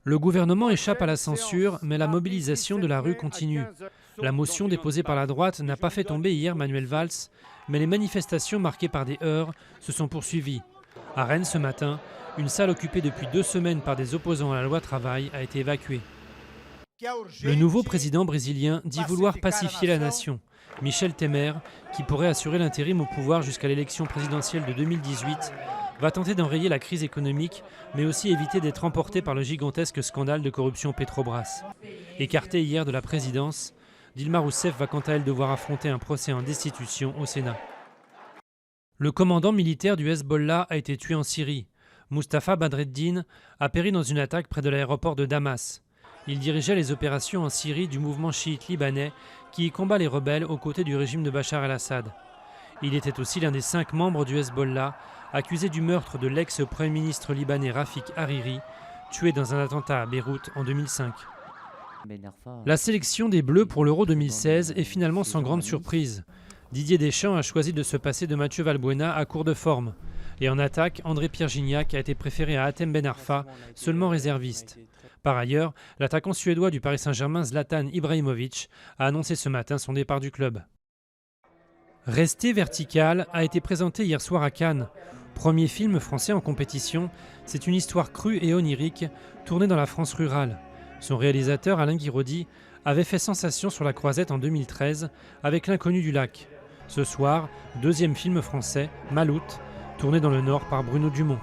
Le gouvernement échappe à la censure, mais la mobilisation de la rue continue. La motion déposée par la droite n'a pas fait tomber hier Manuel Valls, mais les manifestations marquées par des heurts se sont poursuivies. À Rennes ce matin, une salle occupée depuis 2 semaines par des opposants à la loi travail a été évacuée. Le nouveau président brésilien dit vouloir pacifier la nation. Michel Temer, qui pourrait assurer l'intérim au pouvoir jusqu'à l'élection présidentielle de 2018, va tenter d'enrayer la crise économique, mais aussi éviter d'être emporté par le gigantesque scandale de corruption Petrobras. Écartée hier de la présidence, Dilma Rousseff va quant à elle devoir affronter un procès en destitution au Sénat. Le commandant militaire du Hezbollah a été tué en Syrie. Mustafa Badreddine a péri dans une attaque près de l'aéroport de Damas. Il dirigeait les opérations en Syrie du mouvement chiite libanais qui y combat les rebelles aux côtés du régime de Bachar el-Assad. Il était aussi l'un des 5 membres du Hezbollah accusé du meurtre de l'ex-premier ministre libanais Rafik Hariri, tué dans un attentat à Beyrouth en 2005. La sélection des Bleus pour l'Euro 2016 est finalement sans grande surprise. Didier Deschamps a choisi de se passer de Mathieu Valbuena à court de forme. Et en attaque, André-Pierre Gignac a été préféré à Hatem Ben Arfa, seulement réserviste. Par ailleurs, l'attaquant suédois du Paris Saint-Germain Zlatan Ibrahimovic a annoncé ce matin son départ du club. Rester vertical a été présenté hier soir à Cannes. Premier film français en compétition, c'est une histoire crue et onirique tournée dans la France rurale. Son réalisateur Alain Guiraudy avait fait sensation sur la Croisette en 2013 avec L'Inconnu du lac. Ce soir, 2e film français, Maloute, tourné dans le Nord par Bruno Dumont.